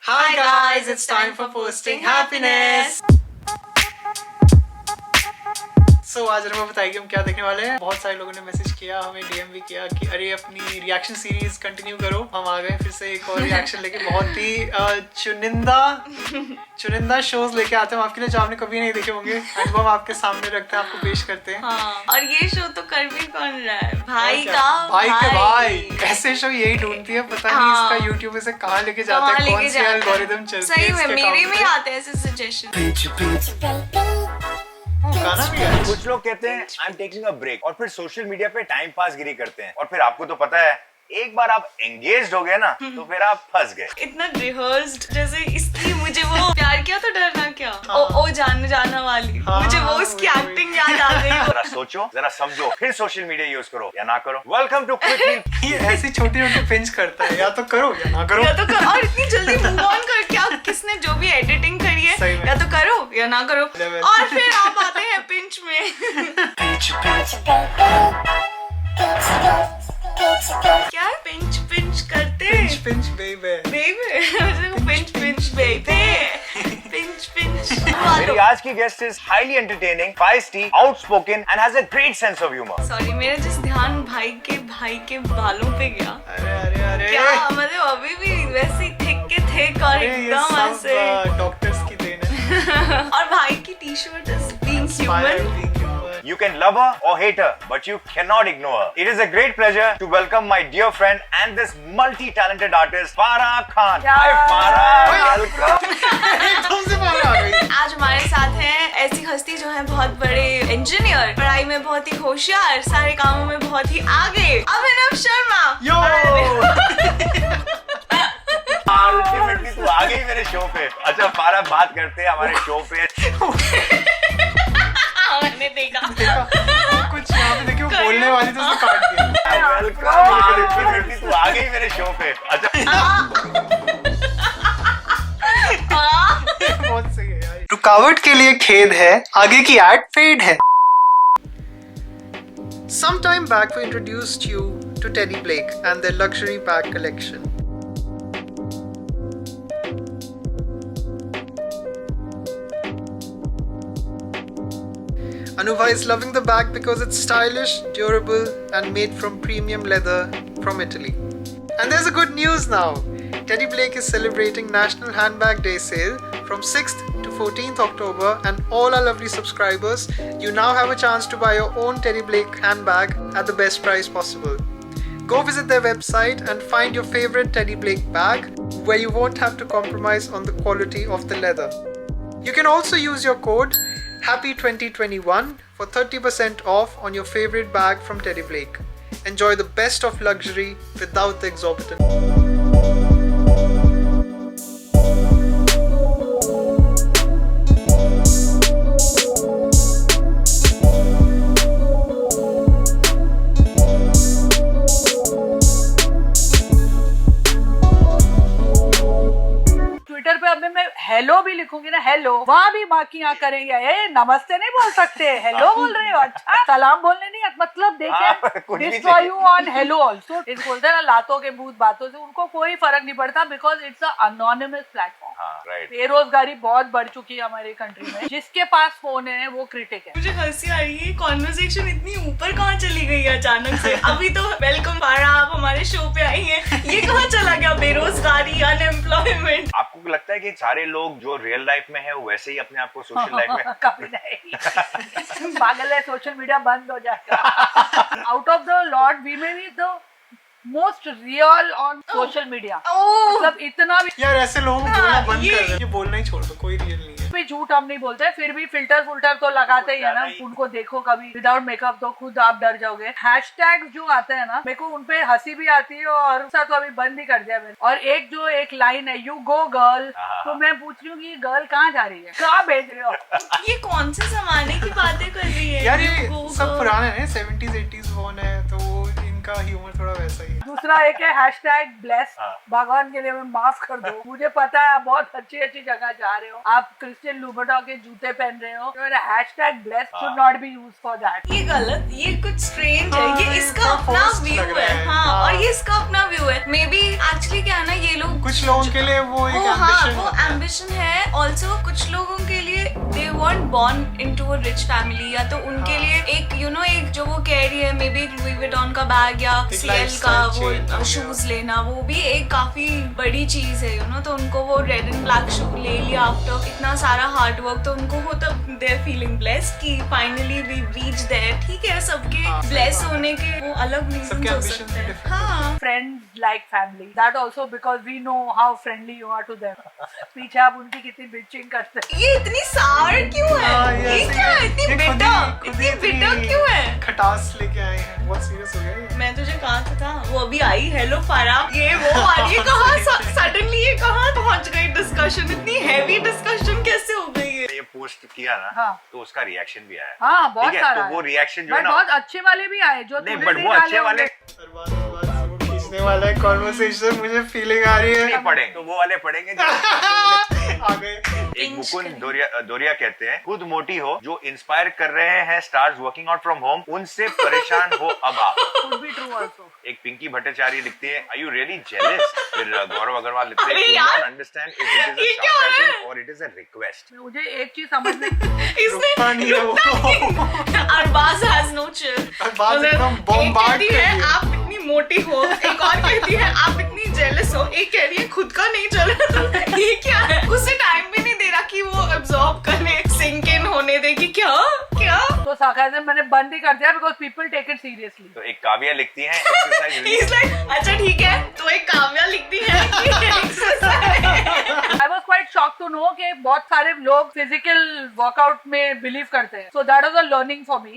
Hi guys, it's time for posting happiness. So, आज हमें बताइए हम क्या देखने वाले हैं। बहुत सारे लोगों ने मैसेज किया, हमें डीएम भी किया कि अरे अपनी रिएक्शन सीरीज कंटिन्यू करो। हम आ गए फिर से एक और रिएक्शन लेके, बहुत ही चुनिंदा शोज लेके आते हैं आपके लिए जो आपने कभी नहीं देखे होंगे। हम आपके सामने रखते हैं, आपको पेश करते हैं। हाँ, और ये शो तो कर भी कौन रहा है? भाई ऐसे शो यही ढूंढती है, पता नहीं इसका यूट्यूब से कहाँ लेके जाता है, कौन सी एल्गोरिथम चलती है। सही में मेरे में आते हैं ऐसे सजेशन। गाना भी है। कुछ लोग कहते हैं I am taking a break और फिर सोशल मीडिया पे टाइम पास गिरी करते हैं, और फिर आपको तो पता है एक बार आप एंगेज्ड हो गए ना तो फिर आप फंस गए। इतना रिहर्स्ड, जैसे इसकी मुझे वो प्यार किया तो डरना क्या, ओ जाना वाली, मुझे वो उसकी एक्टिंग याद आ गई। जरा सोचो, जरा समझो, फिर सोशल मीडिया यूज करो या ना करो। Welcome to quick. ये ऐसी छोटी छोटी पिंच करता है, या तो करो या ना करो। या तो करो, और इतनी जल्दी मूव ऑन कर, क्या किसने जो भी एडिटिंग करी है, या तो करो या ना करो, और फिर आप आते हैं पिंच में। क्या पिंच पिंच करते हैं? पिंच बेबे पिंच बेबे पिंच पिंच। मेरी आज की guest is highly entertaining, feisty, outspoken and has a great sense of humor. Sorry, मेरा जिस ध्यान भाई के बालों पे गया। अरे क्या मतलब अभी भी वैसे ही थिक के थिक और एकदम ऐसे डॉक्टर्स की देन है। और भाई की T shirt is being human. You can love her or hate her, but you cannot ignore her. It is a great pleasure to welcome my dear friend and this multi-talented artist, Farah Khan. Hi Farah, welcome. एकदम से बाहर आ गई। आज हमारे साथ हैं ऐसी हस्ती जो है बहुत बड़े इंजीनियर, पढ़ाई में बहुत ही होशियार, सारे कामों में बहुत ही आगे, अभिनव शर्मा। यो Ultimately तू आ गई मेरे शो पे। अच्छा फारा, बात करते हैं हमारे शो पे। मैंने देखा कुछ यहाँ पे देखिए, वो बोलने वाली तो उसने काट दिया। Ultimately तू आ गई मेरे शो पे। अच्छा बहुत सही है यार। रुकावट के लिए खेद है, आगे की एड फेड है। Some time back we introduced you to Teddy Blake and their luxury bag collection. Anuva is loving the bag because it's stylish, durable and made from premium leather from Italy. And there's a good news now. Teddy Blake is celebrating National Handbag Day sale from 6th to 14th October, and all our lovely subscribers, you now have a chance to buy your own Teddy Blake handbag at the best price possible. Go visit their website and find your favorite Teddy Blake bag where you won't have to compromise on the quality of the leather. You can also use your code HAPPY2021 for 30% off on your favorite bag from Teddy Blake. Enjoy the best of luxury without the exorbitant. Twitter पे अब मैं hello भी लिखूंगी ना, hello, वहाँ भी माकियाँ करेंगे, ए नमस्ते नहीं बोल सकते, हेलो बोल रहे हो, अच्छा सलाम बोलने नहीं, मतलब देखे destroy you on hello also. इस बोलते हैं ना लातों के भूत बातों से, उनको कोई फर्क नहीं पड़ता because it's a anonymous platform. बेरोजगारी बहुत बढ़ चुकी है हमारी कंट्री में, जिसके पास फोन है वो क्रिटिक है। मुझे हंसी आ रही है, कॉन्वर्सेशन इतनी ऊपर कहाँ चली गई है अचानक से। अभी तो वेलकम फारा, आप हमारे शो पे आई हैं, ये कहाँ चला गया बेरोजगारी, अनएम्प्लॉयमेंट। आपको लगता है कि सारे लोग जो रियल लाइफ में है वैसे ही अपने आप को सोशल लाइफ में? कभी नहीं। पागल है, सोशल मीडिया बंद हो जाएगा। Out of the lot we may be the most real on social media. मतलब इतना भी यार ऐसे लोगों को बोलना बंद कर दे, ये बोलना ही छोड़ दो, कोई रियल नहीं है। भी झूठ हम नहीं बोलते, फिर भी फिल्टर तो लगाते ही है ना। उनको देखो कभी विदाउट मेकअप तो खुद आप डर जाओगे। हैशटैग जो आते हैं ना, मेरे को उनपे हंसी भी आती है, और उसका तो अभी बंद ही कर दिया मैंने। और एक लाइन है, यू गो गर्ल, तो मैं पूछ रही हूँ कि गर्ल कहाँ जा रही है, कहाँ भेज रहे हो? ये कौन से जमाने की बातें कर रही है यार? ये सब पुराने हैं, 70s 80s फोन है, तो उनका ह्यूमर थोड़ा वैसा ही है। दूसरा एक है हैशटैग ब्लेस, हाँ। भगवान के लिए मैं माफ कर दो, मुझे पता है आप बहुत अच्छी अच्छी जगह जा रहे हो, आप क्रिश्चियन लूबर्टो के जूते पहन रहे हो, तो hashtag bless should not be use for that. ये गलत, ये कुछ स्ट्रेंज है, हाँ, ये इसका थोड़ा अपना forced व्यू लग रहा है। है। हाँ, हाँ। और ये इसका अपना व्यू है। मे बी एक्चुअली क्या है ना, ये लोग कुछ लोगों के लिए वो एक ambition वो होता है। एम्बिशन है। ऑल्सो कुछ लोगों के लिए दे weren't born into a rich family, या तो उनके हाँ। लिए एक एक जो वो कह रही है, मे बी एक लुई विटॉन का बैग या एक सीएल का lifestyle change हो वो गया। शूज लेना, वो भी एक काफी बड़ी चीज है तो उनको वो रेड एंड ब्लैक शू ले लिया आफ्टर इतना सारा हार्ड वर्क, तो उनको वो तब दे आर फीलिंग ब्लेस्ड कि फाइनली वी रीच देयर। ठीक है, सबके हाँ, सही ब्लेस बात है। होने के वो अलग रीजंस सबके हो ambitions सकते हैं। different हाँ, Friends like family, that also because we know how friendly you are to them. पीछे आप उनकी कितनी bitching करते हैं। ये इतनी सार क्यों है? हाँ, ये ऐसे क्या है? ही- इतनी ये खुद बिटर, ही इतनी बिटर क्यों है? खटास लेके आए हैं, बहुत सीरियस हो गया ये। मैं तुझे कहा था वो अभी आई, हेलो फारा, ये वो और ये कहाँ सडनली ये कहाँ पहुंच गई डिस्कशन? इतनी हैवी डिस्कशन कैसे हो गई है? ये पोस्ट किया ना, हाँ। तो उसका रिएक्शन भी आया। हाँ, बहुत ठीक है, सारा तो वो है। रिएक्शन जो है But ना, बहुत अच्छे वाले भी आए जो नहीं तूने बट नहीं वो डाले अच्छे वाले होंगे। वो खींचने वाला है कॉन्वर्सेशन, मुझे फीलिंग आ रही नहीं है। पढ़े तो वो वाले पढ़ेंगे जो आ गए। एक मुकुंद दोरिया कहते हैं, खुद मोटी हो, जो इंस्पायर कर रहे हैं stars working out from home, उनसे परेशान हो अब आप। Could be true also. एक पिंकी भट्टाचार्य लिखते हैं, आर यू रियली जेलस? फिर गौरव अग्रवाल लिखते हैं, अरे could यार, not understand if it is a ये क्या है? sarcasm or it is a request. मुझे एक चीज समझ में रुकता नहीं है वो। Arbaz has no chill. Arbaz एकदम bombard कहती कर है दिया। आप इतनी मोटी हो, एक और कहती है आप इतनी जेलस हो, एक कह रही है खुद का नहीं चल रहा। ये क्या है? उसे टाइम भी नहीं दे रहा कि वो एब्जॉर्ब करे, सिंक इन होने दे कि क्या तो sarcasm मैंने बंद ही कर दिया because people take it seriously. तो एक काव्या लिखती हैं, एक्सरसाइज He's like, अच्छा ठीक है, तो एक काव्या लिखती है कि exercise। I was quite shocked to know कि बहुत सारे लोग physical workout में believe करते हैं. So that was a learning for me.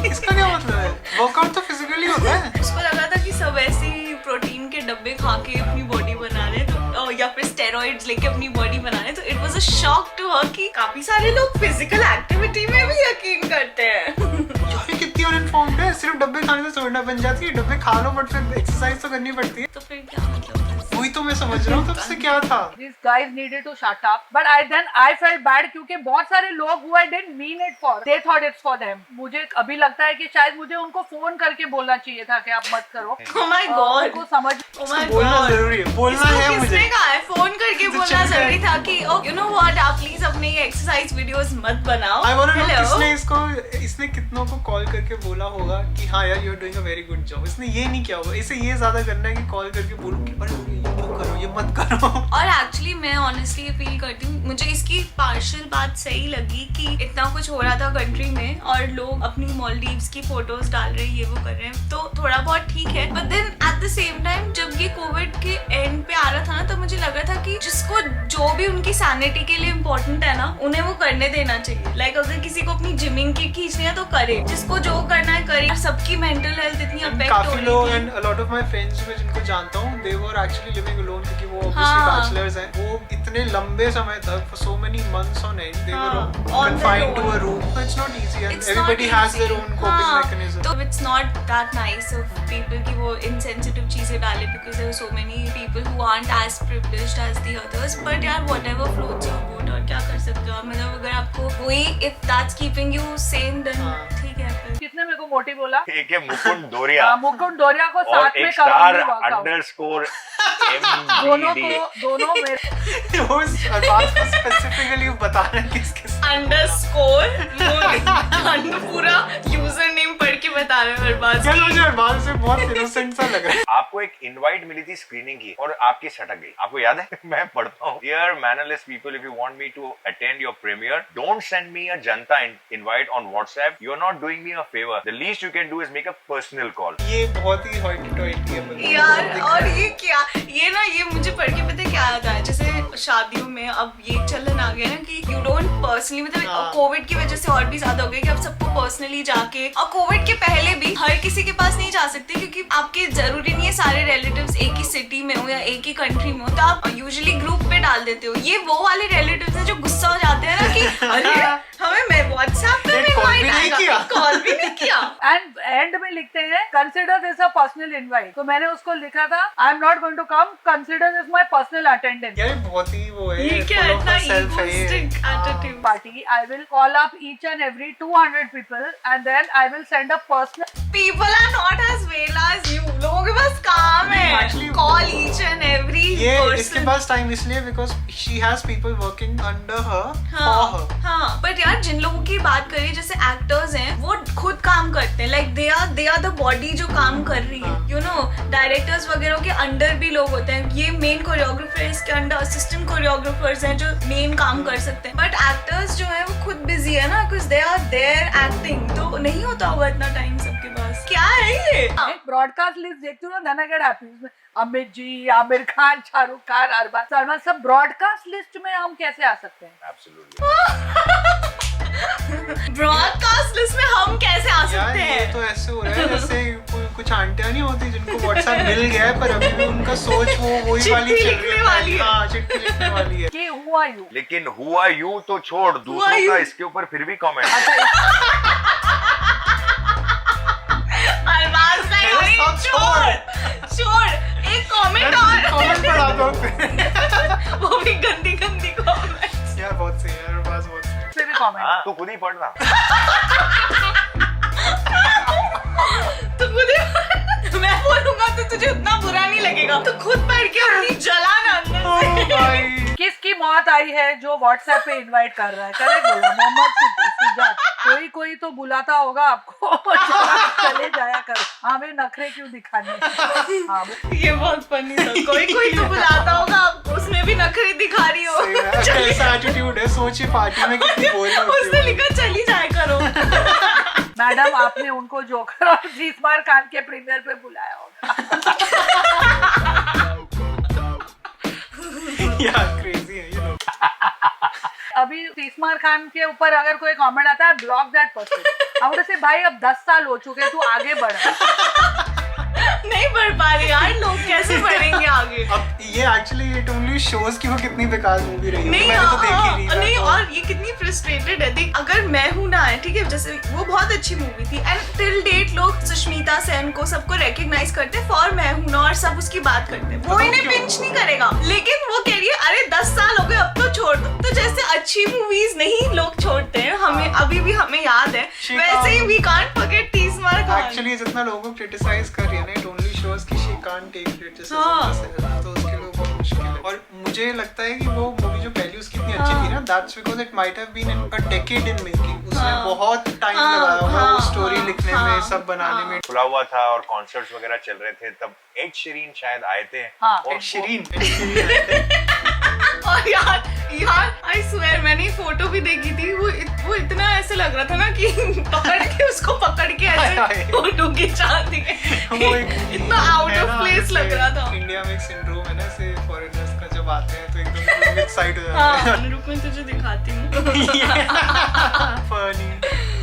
इसका क्या मतलब है? वर्कआउट तो फिजिकली होता है। उसको लगा था कि सब ऐसे ही प्रोटीन के डब्बे खा के अपनी बॉडी बना रहे, तो या फिर स्टेरॉइड्स लेके अपनी बॉडी बना रहे, तो it was a shock to her कि काफी सारे लोग फिजिकल एक्टिविटी में भी यकीन करते हैं। ये कितनी अनइन्फॉर्म्ड है, सिर्फ डब्बे खाने से थोड़ा बन जाती है, डब्बे खा लो बट फिर एक्सरसाइज तो करनी पड़ती है। तो फिर क्या मतलब था? वही तो मैं समझ रहा हूँ, तब से क्या था। These guys needed to shut up. But I felt bad क्योंकि बहुत सारे लोग who I didn't mean it for, they thought it's for them. मुझे अभी लगता है कि शायद मुझे उनको फोन करके बोलना चाहिए था कि आप मत करो। Oh my God! उनको समझ Oh my बोलना God! जरूरी है, बोलना इसको है मुझे। किसने कहा है? फोन करके तो बोलना चल रहा है। जरूरी था कि ओ यू नो व्हाट, आप प्लीज अपने ये एक्सरसाइज वीडियोस मत बनाओ। I wanna know Hello? इसने कितनों को कॉल करके बोला होगा कि हाँ यार, you are doing a very good job. इसने ये नहीं किया होगा, इसे ये ज्यादा करना है कि कॉल करके बोलूं कि अरे ये क्यों करो, ये मत करो। और एक्चुअली मैं ऑनेस्टली फील करती हूँ, मुझे इसकी पार्शियल बात सही लगी कि इतना कुछ हो रहा था कंट्री में और लोग अपनी मालदीव्स की फोटोज डाल रहे हैं, ये वो कर रहे हैं, तो थोड़ा बहुत ठीक है। But then at the same time जब ये कोविड के एंड पे आ रहा था ना, तो मुझे लग रहा था कि जिसको जो भी उनकी सैनिटी के लिए इम्पोर्टेंट है ना, उन्हें वो करने देना चाहिए। लाइक अगर किसी को अपनी जिमिंग की खींचनी है तो करे, जिसको जो करना है करे। सबकी मेंटल हेल्थ इतनी अफेक्ट हो काफी रही लोग थी। And a lot of my friends में जिनको जानता हूँ, दे वर एक्चुअली लिविंग अलोन क्योंकि वो ऑब्वियसली हाँ। बैचलर्स हैं। वो इतने लंबे समय तक for so many months on and they हाँ, वर on their confined to own. a room. So it's not easy and It's everybody not has easy. their own coping हाँ, mechanism. तो it's not that nice of people कि वो insensitive चीजें डाले because there are so many people who aren't as privileged as the others. But यार whatever floats your boat, और क्या कर सकते हो आप? मतलब अगर आपको वही if that's keeping you sane then हाँ। ठीक है फिर। किसने मेरे को मोटी बोला? एक है मुकुंद दोरिया मुकुंद डोरिया को और साथ में एक स्टार करूंगी workout। अंडरस्कोर दोनों मेरे वो अरबाज को स्पेसिफिकली बता रहे हैं किस अंडरस्कोर पूरा यूजर नेम पढ़ के बता रहे हैं अरबाज यार, की। मुझे अरबाज से बहुत इनोसेंट सा लग रहा है। आपको एक इनवाइट मिली थी स्क्रीनिंग की और आपकी सटक गई, आपको याद है? मैं पढ़ता हूँ, dear mannerless people, if you want me to attend your premiere, don't send me a janta invite on WhatsApp, you are not doing me a favour, the least you can do is make a personal call. ये बहुत ही हॉइटी-टॉइटी है यार और ये क्या, ये ना ये मुझे पढ़ के पता है क्या आता है, जैसे शादियों में अब ये चलन आ गया ना कि यू डोंट पर्सनली, मतलब हाँ। कोविड की वजह से और भी ज्यादा हो गया कि अब सबको पर्सनली जाके, और कोविड के पहले भी हर किसी के पास नहीं जा सकते क्योंकि आपके जरूरी नहीं है सारे रिलेटिव्स एक ही सिटी में हो या एक ही कंट्री में हो, तो आप यूजुअली ग्रुप पे डाल देते हो। ये वो वाले रिलेटिव्स हैं जो गुस्सा हो जाते हैं ना कि अरे हमें मैं व्हाट्सएप पे कॉल भी नहीं किया। कॉल भी नहीं किया। एंड एंड में लिखते हैं consider this a personal invite. तो मैंने उसको लिखा था I am not going to come, consider this my personal attendance. यार बहुत ही वो है, ये क्या full of इतना herself है ये। egoistic attitude? Party, I will call up each and every 200 people and then I will send a personal. People are not as well as you. लोगों के पास काम है, Actually, call each and every ये person. इसके पास time इसलिए because she has people working under her for हाँ हर। हाँ, but यार जिन लोगों की बात करें जैसे एक्टर्स हैं वो खुद काम करते हैं, like they are the body जो काम कर रही है, यू नो। डायरेक्टर्स वगैरह के अंडर भी लोग होते हैं, ये मेन कोरियोग्राफर, इसके अंडर असिस्टेंट कोरियोग्राफर्स हैं जो मेन काम कर सकते हैं, बट एक्टर्स जो है वो खुद बिजी है ना, because they are there acting, तो नहीं होता होगा इतना टाइम सबके पास। क्या है ये? ब्रॉडकास्ट लिस्ट देखती हूँ ना, then I get happy। उसमें अमित जी, आमिर खान, शाहरुख खान, अरबाज, सलमान, सब ब्रॉडकास्ट लिस्ट में हम कैसे आ सकते हैं? Absolutely. ब्रॉडकास्ट लिस्ट में हम कैसे आ यार सकते ये हैं? तो ऐसे हो रहा है जैसे कुछ आंटियां नहीं होती जिनको व्हाट्सएप मिल गया है पर अभी भी उनका सोच वो वही वाली चिट्ठी चल रही लिखने वाली है। हाँ चिट्ठी लिखने वाली है। कि who are you? लेकिन हुआ यू तो छोड़, दूसरों you? का इसके ऊपर फिर भी कमेंट। अरबाज नहीं चलो, हुई, सब छोड़ एक कमेंट और कमेंट पढ़ा दो फिर। वो भी गंदी गंदी कमेंट। यार बहुत सही है, बस बहुत सही। फिर भी कमेंट। हाँ, तू खुद ही पढ़ना। तो खुद मैं बोलूंगा तो तुझे उतना बुरा नहीं लगेगा, तो खुद पढ़ के अपनी जलाना अंदर से। ओ भाई किसकी मौत आई है जो व्हाट्सएप पे इनवाइट कर रहा है? करेक्ट बोला, मोहम्मद सुजात। कोई तो बुलाता होगा आपको, चले जाया कर, हमें नखरे क्यों दिखाने? हाँ, ये बहुत फनी था। कोई तो बुलाता होगा आपको, उसमें भी नखरे दिखा रही हो। सही है, ऐसा एटीट्यूड है, सोचिए पार्टी में कितनी बोरिंग होती उसने है। लिखा चली जाए करो। मैडम आपने उनको जोकर और तीसमार खान के प्रीमियर पे बुलाया होगा। यार क्रेजी है ये लोग। अभी तीसमार खान के ऊपर अगर कोई कमेंट आता है, ब्लॉक दैट पर्सन। अब से भाई अब 10 साल हो चुके, तू आगे बढ़। नहीं बढ़ पा रहे यार, लोग कैसे बढ़ेंगे आगे? अब ये एक्चुअली इट ओनली शोज कि वो कितनी बेकार मूवी रही है। नहीं, मैंने तो देखी नहीं था, नहीं, तो- और ये कितनी फ्रस्ट्रेटेड है। देख, अगर मैं हूं ना, ठीक है, जैसे वो बहुत अच्छी मूवी थी एंड टिल डेट लोग सुष्मिता सेन को सबको रिकॉग्नाइज करते हैं फॉर मैं हूं ना, और सब उसकी बात करते हैं, वो इन्हें पिंच नहीं करेगा। लेकिन वो कह रही है अरे 10 साल हो गए, अब तो छोड़ दो। तो जैसे अच्छी मूवीज नहीं लोग छोड़ते हैं, हमें अभी भी हमें याद है, वैसे ही we can't forget Tees Maar Khan. Actually जितना लोगों को क्रिटिसाइज कर रही है ना, इट ओनली शोज कि शी कांट टेक क्रिटिसिज्म, तो उसके लिए बहुत मुश्किल है। और मुझे लगता है कि वो मूवी जो पहली उसकी इतनी अच्छी थी ना, that's because it might have been a decade in making. उसने बहुत टाइम लगाया होगा वो स्टोरी लिखने में, सब बनाने में। खुला हुआ था और कॉन्सर्ट्स वगैरह चल रहे थे, तब एड शीरन शायद आए थे। हाँ, और एड शीरन और यार आई स्वेयर मैंने फोटो भी देखी थी, वो इतना ऐसे लग रहा था ना कि पकड़ के ऐसे फोटो खिंचाती है। वो एक इतना आउट है ऑफ ना, प्लेस लग रहा था। इंडिया में एक सिंड्रोम है ना, ऐसे फॉरेनर्स का जब आते हैं तो एकदम एक्साइट हो जाते हाँ, रुक मैं तुझे दिखाती हूँ। हैं। फनी।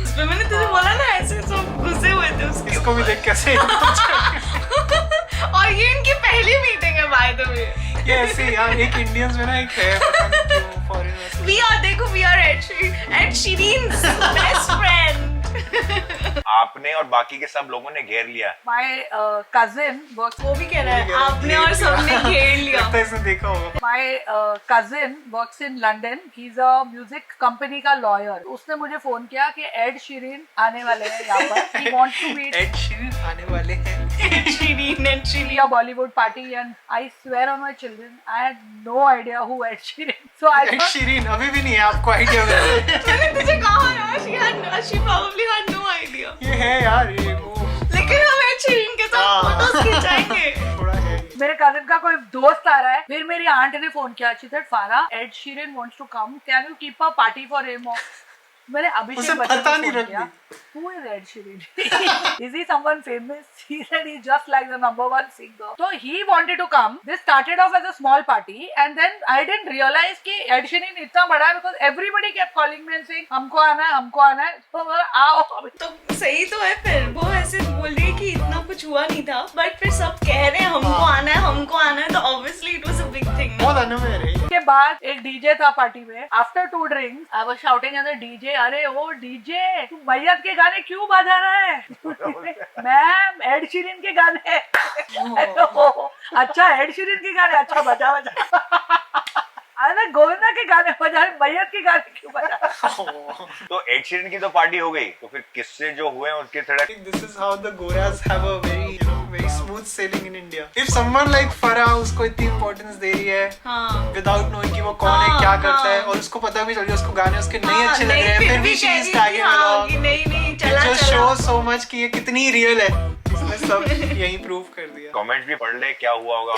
उसपे मैंने तुझे बोला ना, ऐसे सब घुसे हुए थे उसके इसको भी देख कैसे और ये इनकी पहली मीटिंग है बाय द वे। ये ऐसे यार, एक इंडियंस में ना एक है, पता नहीं क्यों foreigners. We are Ed Sheeran's best friend. आपने और बाकी के सब लोगों ने घेर लिया। My cousin works. वो भी कह रहा है आपने और सबने घेर लिया। लगता है इसने देखा होगा। My cousin works in London. He's a music company का lawyer. उसने मुझे फोन किया कि एड शीरन आने वाले हैं यहाँ पर. He wants to meet Ed Sheeran आने वाले हैं। Sheeran a Bollywood party, and I swear on my children, I had no idea who Ed Sheeran. So I Ed thought, Sheeran अभी भी नहीं है आपको आइडिया में। मैंने तुझे कहा यार, she probably had no idea। ये है यार, ये वो लेकिन हम एड शीरन के साथ फोटोज खिंचाएंगे। थोड़ा है ये। मेरे कजिन का कोई दोस्त आ रहा है, फिर मेरी आंट ने फोन किया, she said, Farah, Ed Sheeran wants to come, can you keep a party for him? मैंने उसे अभिषेक बच्चन पता को नहीं फोन रख किया, who is Ed Sheeran? Is he someone famous? He said he's just like the #1 singer. So he wanted to come. This started off as a small party, and then I didn't realize कि Ed Sheeran इतना बड़ा है, because everybody kept calling me and saying हमको आना है, तो मैं आओ। तो सही तो है, फिर वो ऐसे बोल रही है कि इतना कुछ हुआ नहीं था, बट फिर सब कह रहे हैं हमको आना है, तो obviously it was a big thing. बहुत अनअवेयर है ये। के बाद एक डीजे था पार्टी में. After 2 drinks, I was shouting at the DJ, अरे ओ डीजे तू मैयत के गाने क्यों बजा रहा है? मैम एड शीरन के गाने. अच्छा एड शीरन के गाने, अच्छा बजा. अरे गोविंदा के गाने बजा, मैयत के गाने क्यों बजा? तो एड शीरन की तो पार्टी हो गई, तो फिर किससे जो हुए उनके थोड़ा. This is how the Goras have a very smooth sailing in India. If someone like Farah उसको इतनी importance दे रही है, without knowing कि वो कौन है, क्या करता है, और उसको पता भी चल गया उसको गाने उसके नहीं अच्छे लग रहे हैं, फिर भी she is tagging along. नहीं चला. It just shows so much कि ये कितनी real है. इसने सब यही प्रूव कर दिया. कमेंट भी पढ़ ले क्या हुआ होगा.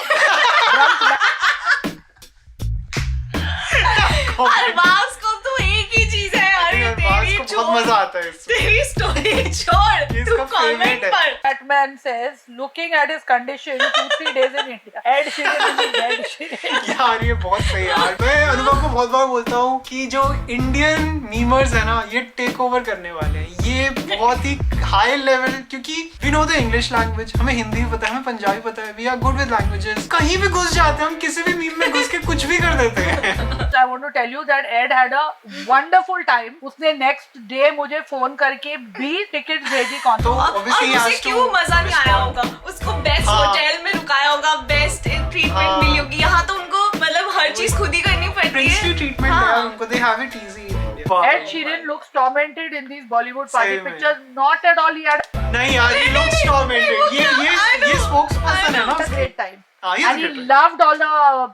अरबाज को तो एक ही चीज है, अरे तेरी बहुत मजा आता है इसमें. तेरी स्टोरी छोड़, तू कमेंट पढ़. That man says, looking at his condition, 2-3 days in India. Ed Sheeran is dead shit. यार ये बहुत सही यार. मैं अनुभव को बहुत बार बोलता हूँ कि जो इंडियन मीमर्स है ना, ये टेक ओवर करने वाले हैं. ये बहुत ही हाई लेवल, क्योंकि we know the English language, हमें हिंदी भी पता है, हमें पंजाबी पता है, we are good with languages. कहीं भी घुस जाते हैं हम, किसी भी मीम में घुस के कुछ भी कर देते हैं. I want to tell you that Ed had a wonderful time. उसने next day मुझे फोन करके 20 टिकट भेजी कौन. तो और उसे क्यों मजा नहीं आया होगा? उसको बेस्ट होटल में रुकाया होगा, बेस्ट ट्रीटमेंट मिली होगी. यहाँ तो उनको मतलब हर चीज खुद ही करनी पड़ती है. प्रिंसली ट्रीटमेंट है यार उनको. They have it easy in India. Ed Sheeran looks tormented in these Bollywood party Same pictures. Not at all. He had नहीं यार, he looks tormented. ये spokesperson है ना. a great time. हाँ, And he loved all the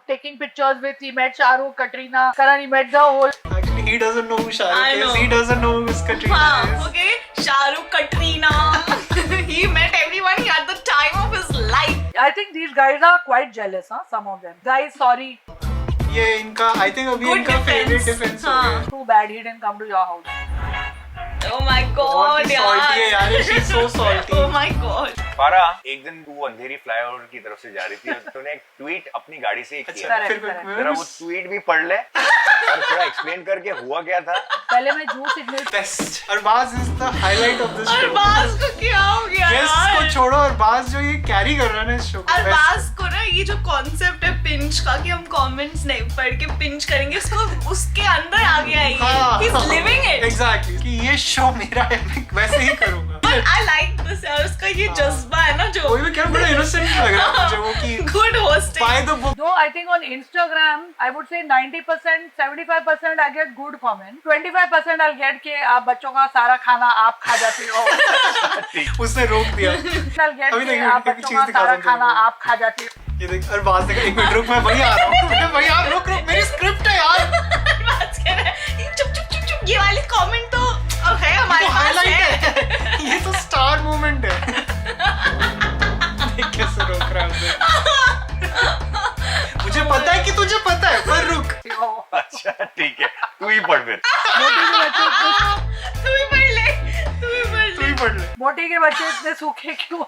taking pictures with. He met Shahrukh, Katrina, Karan. He met the whole. Actually, he doesn't know who I Shahrukh is. know. He doesn't know who Katrina is. Okay, Shahrukh, Katrina. He met everyone. He had the time of his life. I think these guys are quite jealous, huh? Some of them. Guys, sorry. ये इनका, I think अभी Good इनका favorite defense. defense हो हाँ. गया. Too bad he didn't come to your house. Oh my बहुत god, ही salty है यार. She's so salty. Oh my god. फारा, एक दिन तू अंधेरी फ्लाईओवर की तरफ से जा रही थी, तूने एक ट्वीट अपनी गाड़ी से किया. Correct, फिर correct. जरा वो ट्वीट भी पढ़ ले और थोड़ा एक्सप्लेन करके हुआ क्या था. पहले मैं जू signal. Best. Arbaz is the highlight of this show. Arbaz को क्या हो गया Guests को यार? छोड़ो, अरबाज जो ये कैरी कर रहा है ना इस शो को. अरबाज को ना ये जो कॉन्सेप्ट है पिंच का, कि हम कमेंट्स नहीं पढ़ के पिंच करेंगे, उसको उसके अंदर आ गया है. हाँ. He's living it. Exactly. कि ये शो मेरा है, मैं वैसे ही करूँगा. But I like this यार, उसका ये जज्बा है ना जो. कोई भी क्या बड़ा innocent लग रहा है मुझे वो कि Good hosting. by the book. Though I think on Instagram, I would say 90%, 75% I get good comments. 25% I'll get कि आप बच्चों का सारा खाना आप खा जाते हो. उसने रोक दिया. I'll get अभी कि देखिए, आप एक बच्चों चीज़ का दिखा सारा दूँ खाना तुमको. आप खा जाते हो. ये देख अरबाज देख, एक मिनट रुक, मैं वही आ रहा हूँ. मैं वही आ, रुक मेरी स्क्रिप्ट है यार. अरबाज कह रहा है, चुप ये वाली कमेंट तो है हमारे पास हाईलाइट है. है. ये तो स्टार मोमेंट है. देख कैसे रोक रहा है उसे. मुझे पता है कि तुझे पता है, पर रुक. अच्छा ठीक है, तू ही पढ़ फिर. तू ही पढ़ ले. तू ही पढ़ ले. मोटी के बच्चे इतने सूखे क्यों?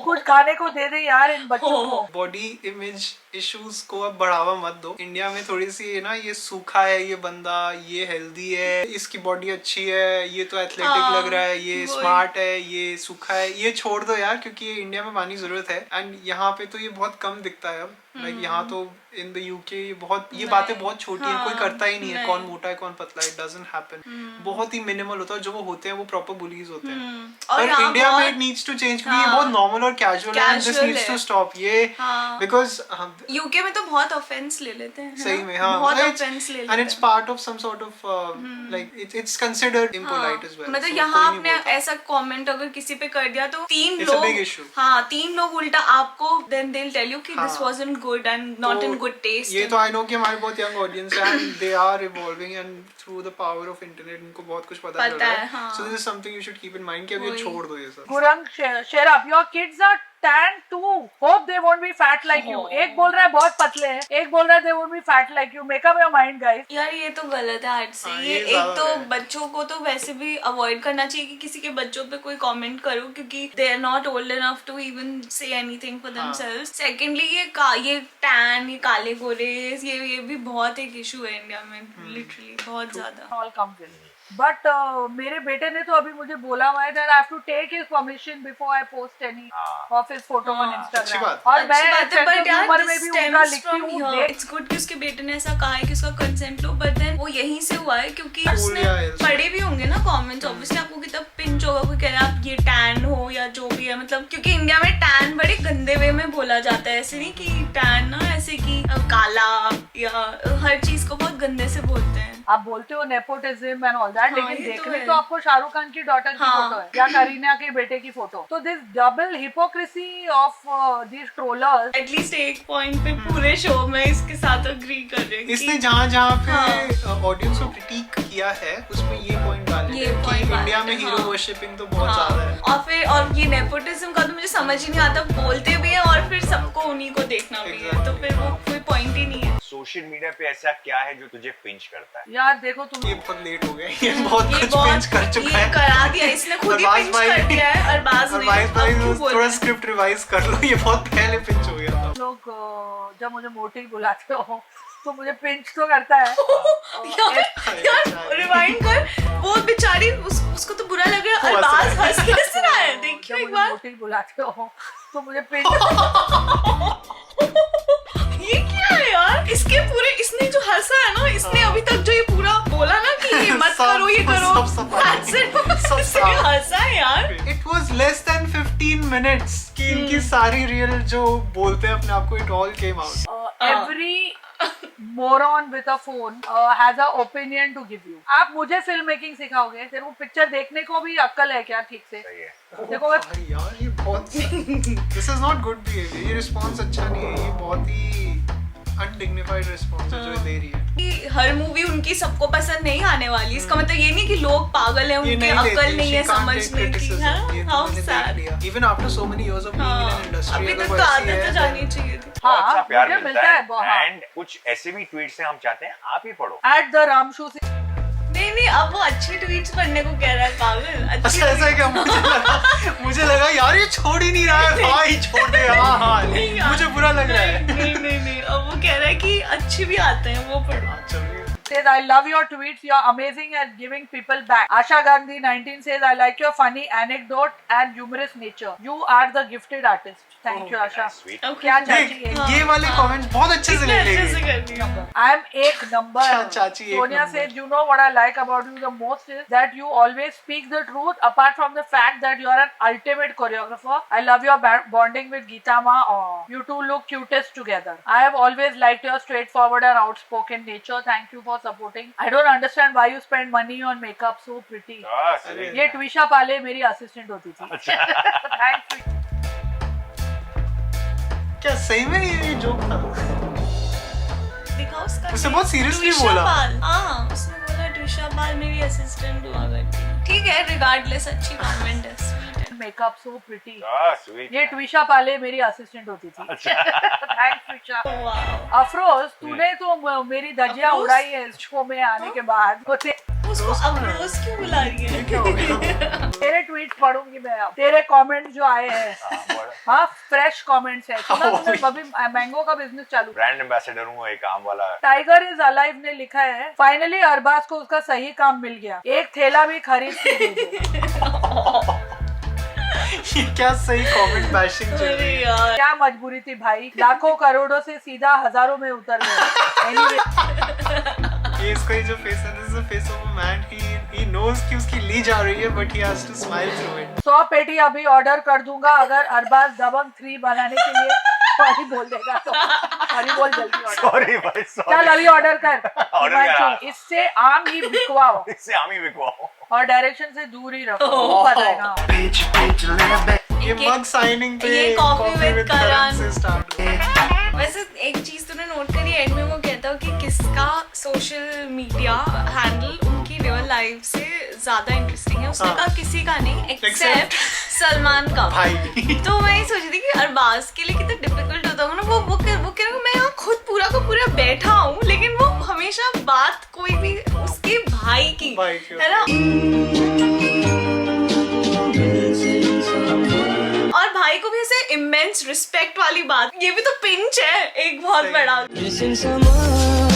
कुछ खाने को दे दे यार इन बच्चों को. बॉडी इमेज इश्यूज को अब बढ़ावा मत दो. इंडिया में थोड़ी सी ना, ये सूखा है ये बंदा, ये हेल्दी है, इसकी बॉडी अच्छी है, ये तो एथलेटिक लग रहा है, ये स्मार्ट है, ये सूखा है, ये छोड़ दो यार, क्योंकि ये इंडिया में पानी जरूरत है. एंड यहाँ पे तो ये बहुत कम दिखता है अब. लाइक यहाँ तो इन द यूके ये बातें बहुत छोटी हैं, कोई करता ही नहीं है. कौन मोटा है कौन पतला है, इट डजंट हैपन. बहुत ही मिनिमल होता है. जो वो होते हैं वो प्रॉपर बुलीज होते हैं. और पर इंडिया में इट नीड्स टू चेंज, क्योंकि ये बहुत नॉर्मल और कैजुअल है. दिस नीड्स टू स्टॉप ये, बिकॉज यूके में तो बहुत ऑफेंस ले लेते हैं. सही में हाँ, बहुत ऑफेंस ले लेते हैं. and it's part of some sort of like it's considered impolite as well. मतलब So, यहाँ कोई नहीं आपने बोलता. ऐसा कमेंट अगर किसी पे कर दिया तो तीन It's a लोग big issue. हाँ, तीन लोग उल्टा आपको then they'll tell you कि this wasn't good and not in good taste. ये तो I know कि हमारे बहुत young audience है and they are evolving and through the power of internet उनको बहुत कुछ पता चल रहा है. हाँ. So this is something you should keep in mind कि अब ये छोड़ दो ये सब. Gurang, share up. Your kids are tan too. Hope they won't be fat like you. एक बोल रहा है बहुत पतले हैं, एक बोल रहा है they won't be fat like you. Make up your mind, guys. यार ये तो गलत है हद से. हाँ, ये ये एक ज़्यादा तो है. बच्चों को तो वैसे भी अवॉइड करना चाहिए कि किसी के बच्चों पे कोई कमेंट करो, क्योंकि they are not old enough to even say anything for themselves. Secondly ये टैन, ये काले गोरे, ये भी बहुत एक इशू है इंडिया में. लिटरली बहुत ज्यादा. All comes in. बट मेरे बेटे ने तो अभी मुझे बोला हुआ है that I have to take his permission before I post any of his photo on अच्छी Instagram. बात। और मैं अच्छी बात है, but यार ह्यूमर में भी उनका लिखती हूँ इट्स गुड कि उसके बेटे ने ऐसा कहा है कि उसका कंसेंट लो, बट देन वो यहीं से हुआ है क्योंकि उसने लिया है इसने। पढ़े भी होंगे ना कमेंट्स, ऑब्वियसली आपको कितना पिंच होगा, कोई कह रहा है आप ये टैन हो या जो भी है, मतलब क्योंकि इंडिया में टैन बड़े गंदे वे में बोला जाता है, ऐसे नहीं कि टैन ना ऐसे कि काला या हर चीज को बहुत गंदे से बोलते हैं। आप बोलते हो नेपोटिज्म एंड ऑल दैट, हाँ, लेकिन ये तो देखने है। तो आपको शाहरुख खान की डॉटर की हाँ। फोटो है या करीना के बेटे की फोटो। तो this double hypocrisy of this trollers. At least एक पॉइंट पे पूरे शो में इसके साथ अग्री कर रहे हैं कि इसने जहाँ जहाँ पे हाँ। ऑडियंस को क्रिटिक किया है उसमें ये पॉइंट डाले ये थे कि point डाले इंडिया में थे, हीरो हाँ। वर्शिपिंग तो बहुत हाँ, ज्यादा है। और फिर और ये नेपोटिज्म का तो मुझे समझ ही नहीं आता, बोलते भी है और फिर सबको उन्हीं को देखना भी है, तो फिर वो कोई पॉइंट ही नहीं है। सोशल मीडिया पे ऐसा क्या है जो तुझे पिंच करता है? यार देखो तुम ये बहुत लेट हो गया, ये बहुत ये कुछ बहुत पिंच कर चुका ये है। करा दिया इसने, खुद ही अरबाज पिंच भाई- कर दिया है। अरबाज ने अरबाज भाई अब क्यों बोल थोड़ा रहे हैं? स्क्रिप्ट रिवाइज कर लो, ये बहुत पहले पिंच हो गया था। लोग जब मुझे मोटी बुलाते हो तो मुझे पिंच तो करता है। यार रिवाइंड कर, वो बेचारी उसको तो बुरा लग रहा है, वो हंस अरबाज रहा है। हंस कैसे रहा है, देखियो जब एक मुझे बार। मोटी बुलाते हो तो मुझे पिंच। ये क्या है यार, इसके पूरे इसने जो हंसा है ना, इसने अभी तक जो ये पूरा बोला ना कि ये मत सब- करो ये करो, सब सफाई। that's it, सब इसने साफ। हंसा है यार। It was less than 15 minutes कि इनकी सारी रियल जो बोलते हैं अपने आप को, it all came out. Every moron with a phone has a opinion to give you. आप मुझे फिल्म मेकिंग सिखाओगे? तेरे को पिक्चर देखने को भी अक्ल है क्या ठीक से? सही है। देखो मैं अरे यार ये बहुत this is not good behaviour, ये रिस्पॉन्स अच्छा नहीं है, ये बहुत ही अनडिग्निफाइड रिस्पॉन्स है जो ये दे रही है। कि हर मूवी उनकी सबको पसंद नहीं आने वाली, इसका मतलब ये नहीं कि लोग पागल हैं, ये उनकी नहीं अक्ल लेती, नहीं she है can't take समझने की। criticism, हाँ, ये तो how मैंने देख sad। लिया। Even after so many years of being in an industry, अभी अगर तक वो तो ऐसी आदत है, तो जानी चाहिए थी। हाँ, अच्छा प्यार मुझे मिलता है बहुत। एंड कुछ ऐसे भी ट्वीट्स हैं हम चाहते हैं आप ही पढ़ो। एट द रामशू से नहीं अब वो अच्छी ट्वीट्स पढ़ने को कह रहा है, पागल। अच्छी अच्छा ऐसा है क्या? मुझे लगा यार ये छोड़ ही नहीं रहा है, भाई छोड़ दे। हाँ हाँ नहीं यार, मुझे बुरा लग रहा है। नहीं अब वो कह रहा है कि अच्छी भी आते हैं, वो पढ़ो। चलिए says I love your tweets, you're amazing at giving people back. Asha Gandhi 19 says I like your funny anecdote and humorous nature. You are the gifted artist. Thank you Asha. Sweet. अब क्या खुद चाची देख, है? ये वाले comments बहुत अच्छे से ले अच्छे से लेंगे। कर दिया। I am एक number. चाची एक Sonia number. said, you know what I like about you the most is that you always speak the truth apart from the fact that you are an ultimate choreographer. I love your bonding with Geeta Ma. Oh, you two look cutest together. I have always liked your straightforward and outspoken nature. Thank you for supporting. I don't understand why you spend money on makeup. So pretty. Sweet. ये ट्विशा पाले मेरी assistant होती थी। Thanks. क्या सही में ये joke था? दिखाओ उसका। उसने बहुत seriously ट्विशा बोला। पाल। हाँ उसने बोला ट्विशा पाल मेरी असिस्टेंट हुआ करती है। ठीक है, रिगार्डलेस अच्छी कमेंट है, स्वीट है। Makeup so pretty. स्वीट। ये ट्विशा पाले मेरी असिस्टेंट होती थी। थैंक्स ट्विशा। वाह, अफरोज तूने तो मेरी धजिया अफरोज? उड़ाई है इस शो में आने के बाद। उसको अब रोज क्यों बुला रही है? क्या हो गया? तेरे ट्वीट पढ़ूंगी मैं अब, तेरे कमेंट जो आए हैं। हाँ फ्रेश कमेंट्स है। सुना तूने अभी मैंगो का बिजनेस चालू? ब्रांड एम्बेसडर हूँ, एक काम वाला। टाइगर इज अलाइव ने लिखा है फाइनली अरबाज को उसका सही काम मिल गया, एक थैला भी खरीद के दे दो। ये क्या सही कमेंट बैशिंग चल अरे रही है। यार, क्या मजबूरी थी भाई, लाखों करोड़ों से सीधा हजारों में उतर गए। Anyway, ये इसका ये जो फेस है, this is the face of a man, he knows कि उसकी ली जा रही है but he has to smile through it. 100 पेटी अभी ऑर्डर कर दूंगा अगर अरबाज दबंग 3 बनाने के लिए सॉरी बोल देगा तो। सॉरी बोल जल्दी ऑर्डर। सॉरी भाई चल सॉरी। अभी ऑर्डर कर ऑर्डर हिमांशु, करा। इससे आम ही बिकवाओ इससे हम ही बिकवाओ। और डायरेक्शन से दूर ही रखो। बताएगा ये मग साइनिंग पे ये Coffee with Karan से स्टार्ट हुआ। वैसे एक चीज तूने नोट करी, एंड में वो कहता हो कि किसका सोशल मीडिया हैंडल उनकी रियल लाइफ से ज्यादा इंटरेस्टिंग है। उसने हाँ। कहा किसी का नहीं एक्सेप्ट Except सलमान का। भाई तो मैं ये सोच रही थी कि अरबाज के लिए कितना डिफिकल्ट होता होगा ना। वो कह रहा मैं यहाँ खुद पूरा का पूरा बैठा हूँ, लेकिन वो हमेशा बात कोई भी उसके भाई की भाई की है ना। और भाई को भी ऐसे इमेंस रिस्पेक्ट वाली बात, ये भी तो पिंच है एक बहुत सही। बड़ा। Missing someone